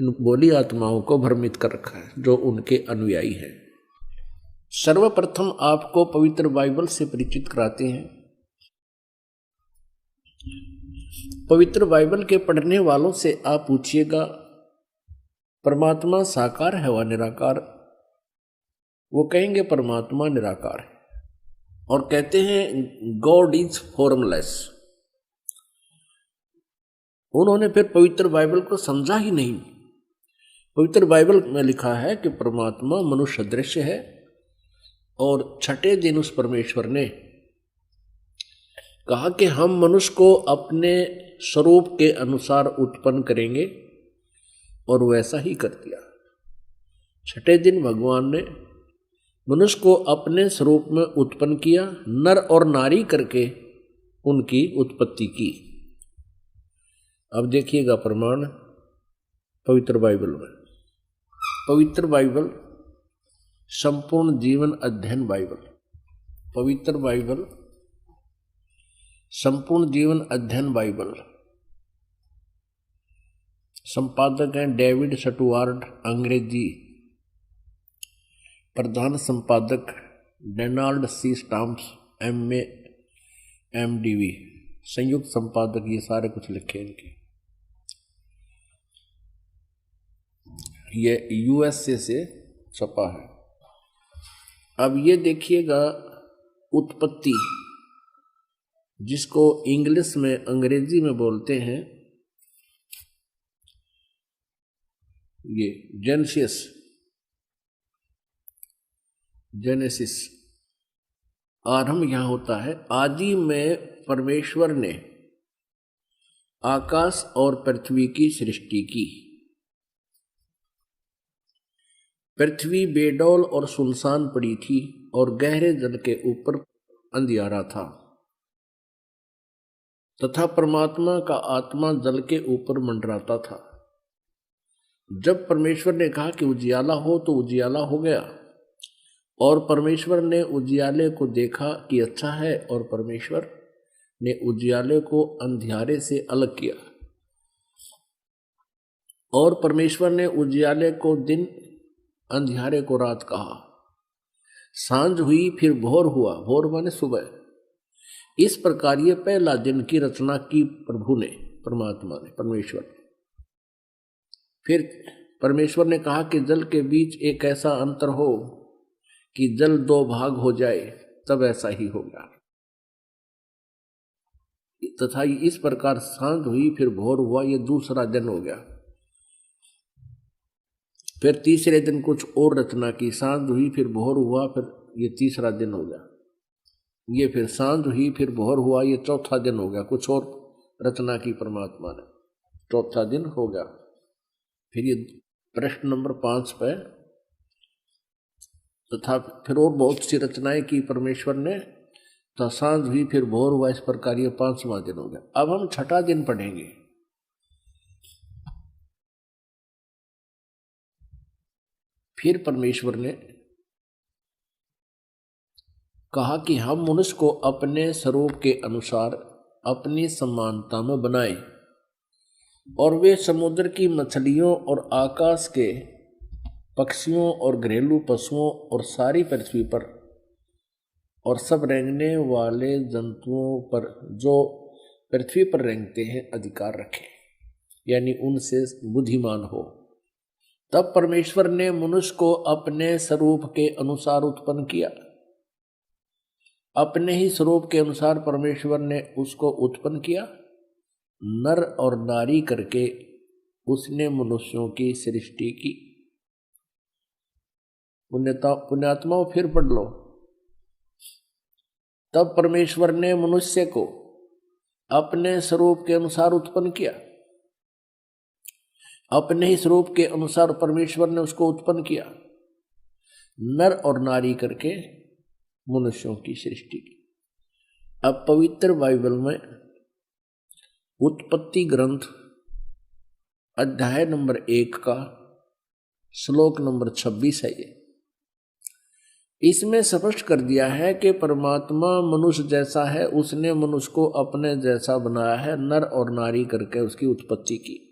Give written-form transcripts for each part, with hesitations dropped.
इन बोली आत्माओं को भ्रमित कर रखा है जो उनके अनुयायी हैं। सर्वप्रथम आपको पवित्र बाइबल से परिचित कराते हैं। पवित्र बाइबल के पढ़ने वालों से आप पूछिएगा परमात्मा साकार है व निराकार, वो कहेंगे परमात्मा निराकार है और कहते हैं गॉड इज फॉर्मलेस। उन्होंने फिर पवित्र बाइबल को समझा ही नहीं। पवित्र बाइबल में लिखा है कि परमात्मा मनुष्य दृश्य है और छठे दिन उस परमेश्वर ने कहा कि हम मनुष्य को अपने स्वरूप के अनुसार उत्पन्न करेंगे और वैसा ही कर दिया। छठे दिन भगवान ने मनुष्य को अपने स्वरूप में उत्पन्न किया, नर और नारी करके उनकी उत्पत्ति की। अब देखिएगा प्रमाण पवित्र बाइबल में। पवित्र बाइबल संपूर्ण जीवन अध्ययन बाइबल, पवित्र बाइबल संपूर्ण जीवन अध्ययन बाइबल, संपादक हैं डेविड स्टुअर्ट, अंग्रेजी, प्रधान संपादक Donald C Stamps, MA MDV, संयुक्त संपादक, ये सारे कुछ लिखे इनके। ये USA से छपा है। अब ये देखिएगा उत्पत्ति, जिसको इंग्लिश में अंग्रेजी में बोलते हैं ये जेनेसिस। आरंभ यहां होता है। आदि में परमेश्वर ने आकाश और पृथ्वी की सृष्टि की। पृथ्वी बेडौल और सुनसान पड़ी थी और गहरे जल के ऊपर अंधियारा था तथा परमात्मा का आत्मा जल के ऊपर मंडराता था। जब परमेश्वर ने कहा कि उजियाला हो तो उजियाला हो गया और परमेश्वर ने उजियाले को देखा कि अच्छा है और परमेश्वर ने उजियाले को अंधियारे से अलग किया और परमेश्वर ने उजियाले को दिन, अंधियारे को रात कहा। सांझ हुई फिर भोर हुआ, भोर माने सुबह। इस प्रकार ये पहला दिन की रचना की प्रभु ने, परमात्मा ने, परमेश्वर ने। फिर परमेश्वर ने कहा कि जल के बीच एक ऐसा अंतर हो कि जल दो भाग हो जाए, तब ऐसा ही होगा। तथा इस प्रकार सांझ हुई फिर भोर हुआ, ये दूसरा दिन हो गया। फिर तीसरे दिन कुछ और रचना की, सांझ हुई फिर भोर हुआ, फिर ये तीसरा दिन हो गया। ये फिर सांझ हुई फिर भोर हुआ, ये चौथा दिन हो गया। कुछ और रचना की परमात्मा ने, चौथा दिन हो गया। फिर ये प्रश्न नंबर 5 पे, तथा फिर और बहुत सी रचनाएं की परमेश्वर ने, तो सांझ हुई फिर भोर हुआ, इस प्रकार ये 5वां दिन हो गया। अब हम छठा दिन पढ़ेंगे। फिर परमेश्वर ने कहा कि हम मनुष्य को अपने स्वरूप के अनुसार अपनी समानता में बनाएं और वे समुद्र की मछलियों और आकाश के पक्षियों और घरेलू पशुओं और सारी पृथ्वी पर और सब रेंगने वाले जंतुओं पर जो पृथ्वी पर रेंगते हैं अधिकार रखें, यानी उनसे बुद्धिमान हो। तब परमेश्वर ने मनुष्य को अपने स्वरूप के अनुसार उत्पन्न किया। अपने ही स्वरूप के अनुसार परमेश्वर ने उसको उत्पन्न किया, नर और नारी करके उसने मनुष्यों की सृष्टि की। पुण्यात्माओं फिर पढ़ लो। तब परमेश्वर ने मनुष्य को अपने स्वरूप के अनुसार उत्पन्न किया। अपने ही स्वरूप के अनुसार परमेश्वर ने उसको उत्पन्न किया, नर और नारी करके मनुष्यों की सृष्टि की। अब पवित्र बाइबल में उत्पत्ति ग्रंथ अध्याय नंबर 1 का श्लोक नंबर 26 है। ये इसमें स्पष्ट कर दिया है कि परमात्मा मनुष्य जैसा है, उसने मनुष्य को अपने जैसा बनाया है, नर और नारी करके उसकी उत्पत्ति की।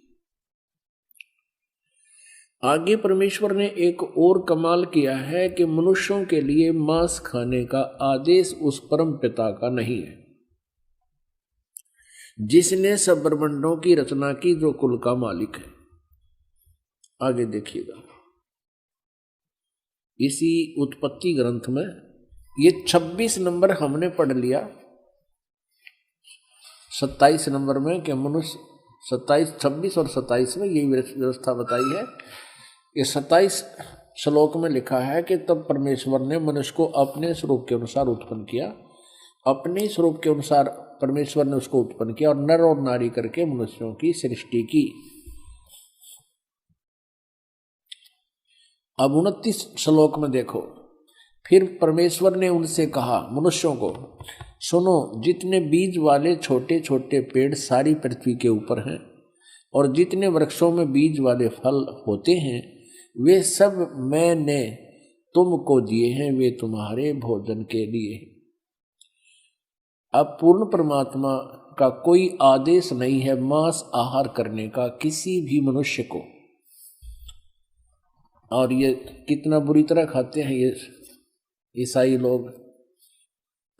आगे परमेश्वर ने एक और कमाल किया है कि मनुष्यों के लिए मांस खाने का आदेश उस परम पिता का नहीं है जिसने सब ब्रह्मांडों की रचना की, जो कुल का मालिक है। आगे देखिएगा, इसी उत्पत्ति ग्रंथ में ये 26 नंबर हमने पढ़ लिया 27 नंबर में कि मनुष्य 27, 26 और 27 में यही व्यवस्था बताई है। ये 27 श्लोक में लिखा है कि तब परमेश्वर ने मनुष्य को अपने स्वरूप के अनुसार उत्पन्न किया, अपने स्वरूप के अनुसार परमेश्वर ने उसको उत्पन्न किया और नर और नारी करके मनुष्यों की सृष्टि की। अब 29 श्लोक में देखो, फिर परमेश्वर ने उनसे कहा, मनुष्यों को, सुनो, जितने बीज वाले छोटे छोटे पेड़ सारी पृथ्वी के ऊपर हैं और जितने वृक्षों में बीज वाले फल होते हैं, वे सब मैंने तुमको दिए हैं, वे तुम्हारे भोजन के लिए। अब पूर्ण परमात्मा का कोई आदेश नहीं है मांस आहार करने का किसी भी मनुष्य को, और ये कितना बुरी तरह खाते हैं ये ईसाई लोग।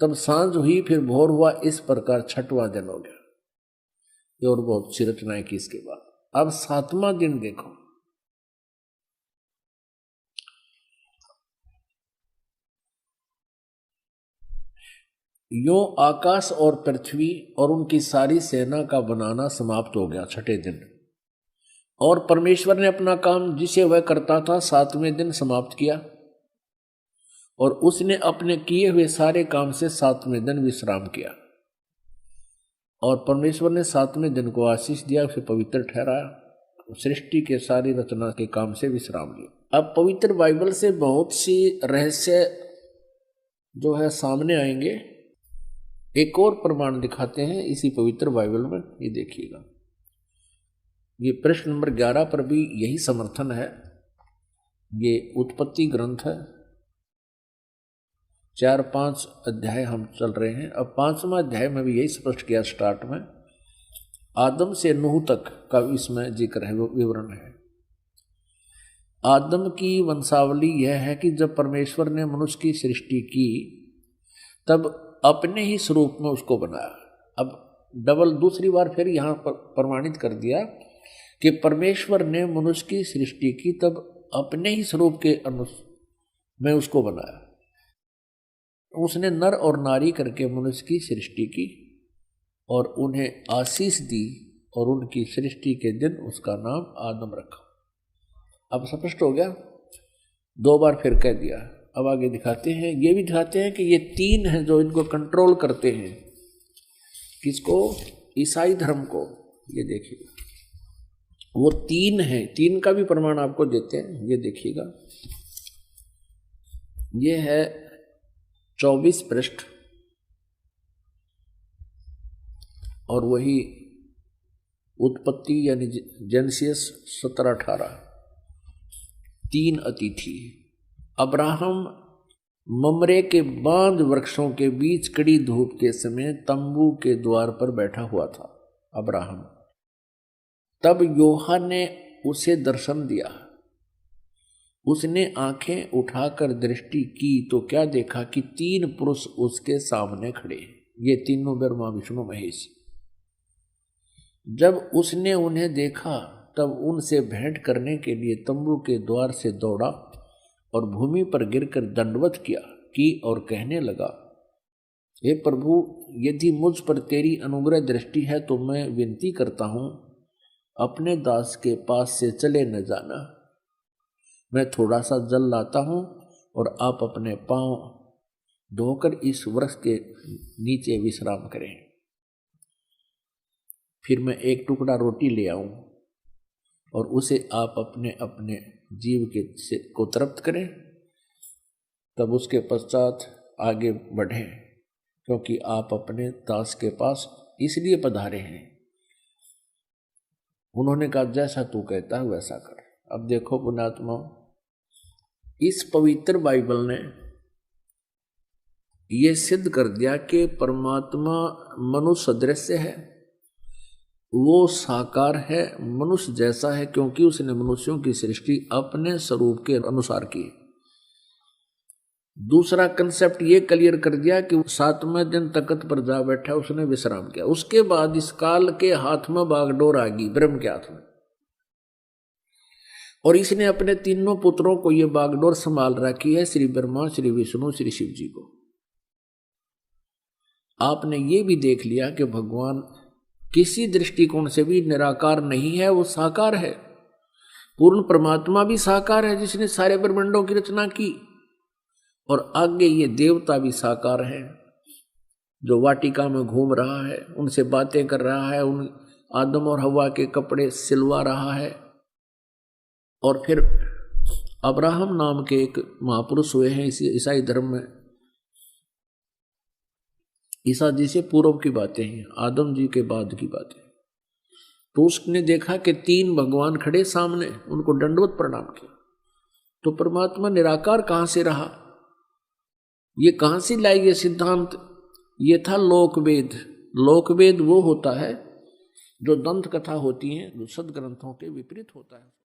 तब सांझ हुई, फिर भोर हुआ, इस प्रकार 6वां दिन हो गया। ये और बहुत सी रचनाएं की इसके बाद। अब 7वां दिन देखो, यो आकाश और पृथ्वी और उनकी सारी सेना का बनाना समाप्त हो गया 6ठे दिन, और परमेश्वर ने अपना काम जिसे वह करता था 7वें दिन समाप्त किया, और उसने अपने किए हुए सारे काम से 7वें दिन विश्राम किया। और परमेश्वर ने 7वें दिन को आशीष दिया, उसे पवित्र ठहराया, सृष्टि के सारी रचना के काम से विश्राम लिया। अब पवित्र बाइबल से बहुत सी रहस्य जो है सामने आएंगे। एक और प्रमाण दिखाते हैं इसी पवित्र बाइबल में, ये देखिएगा, ये प्रश्न नंबर 11 पर भी यही समर्थन है। ये उत्पत्ति ग्रंथ है, 4-5 अध्याय हम चल रहे हैं। अब 5वां अध्याय में भी यही स्पष्ट किया स्टार्ट में, आदम से नूह तक का इसमें जिक्र है, विवरण है। आदम की वंशावली यह है कि जब परमेश्वर ने मनुष्य की सृष्टि की तब अपने ही स्वरूप में उसको बनाया। अब डबल दूसरी बार फिर यहाँ पर प्रमाणित कर दिया कि परमेश्वर ने मनुष्य की सृष्टि की तब अपने ही स्वरूप के में उसको बनाया। उसने नर और नारी करके मनुष्य की सृष्टि की और उन्हें आशीष दी और उनकी सृष्टि के दिन उसका नाम आदम रखा। अब स्पष्ट हो गया, 2 बार फिर कह दिया। अब आगे दिखाते हैं, ये भी दिखाते हैं कि ये 3 हैं जो इनको कंट्रोल करते हैं। किसको? ईसाई धर्म को। ये देखिए, वो 3 हैं, 3 का भी प्रमाण आपको देते हैं। ये देखिएगा, ये है 24 पृष्ठ और वही उत्पत्ति यानी जेनेसिस 17-18। 3 अतिथि। अब्राहम ममरे के बांज वृक्षों के बीच कड़ी धूप के समय तंबू के द्वार पर बैठा हुआ था अब्राहम। तब यूहन्ना ने उसे दर्शन दिया। उसने आंखें उठाकर दृष्टि की तो क्या देखा कि 3 पुरुष उसके सामने खड़े। ये तीनों ब्रह्मा विष्णु महेश। जब उसने उन्हें देखा तब उनसे भेंट करने के लिए तंबू के द्वार से दौड़ा और भूमि पर गिरकर दंडवत की और कहने लगा, हे प्रभु, यदि मुझ पर तेरी अनुग्रह दृष्टि है तो मैं विनती करता हूँ, अपने दास के पास से चले न जाना। मैं थोड़ा सा जल लाता हूँ और आप अपने पांव धोकर इस वृक्ष के नीचे विश्राम करें। फिर मैं एक टुकड़ा रोटी ले आऊं और उसे आप अपने अपने जीव को तृप्त करें, तब उसके पश्चात आगे बढ़ें, क्योंकि आप अपने दास के पास इसलिए पधारे हैं। उन्होंने कहा, जैसा तू कहता है वैसा कर। अब देखो पुण्यात्मा, इस पवित्र बाइबल ने यह सिद्ध कर दिया कि परमात्मा मनुष्य सदृश है वो साकार है, मनुष्य जैसा है, क्योंकि उसने मनुष्यों की सृष्टि अपने स्वरूप के अनुसार की। दूसरा कंसेप्ट ये क्लियर कर दिया कि 7वें दिन तख्त पर जा बैठा, उसने विश्राम किया। उसके बाद इस काल के हाथ में बागडोर आ गई, ब्रह्म के हाथ में, और इसने अपने तीनों पुत्रों को ये बागडोर संभाल रखी है, श्री ब्रह्मा, श्री विष्णु, श्री शिव जी को। आपने ये भी देख लिया कि भगवान किसी दृष्टिकोण से भी निराकार नहीं है, वो साकार है। पूर्ण परमात्मा भी साकार है जिसने सारे ब्रह्मांडों की रचना की, और आगे ये देवता भी साकार है जो वाटिका में घूम रहा है, उनसे बातें कर रहा है, उन आदम और हवा के कपड़े सिलवा रहा है। और फिर अब्राहम नाम के एक महापुरुष हुए हैं ईसाई धर्म में, ईसा जी से पूर्व की बातें हैं, आदम जी के बाद की बातें। तो उसने देखा कि 3 भगवान खड़े सामने, उनको दंडवत प्रणाम किया। तो परमात्मा निराकार कहां से रहा, ये कहां से लाई ये सिद्धांत? ये था लोकवेद। लोकवेद वो होता है जो दंत कथा होती है, जो सदग्रंथों के विपरीत होता है।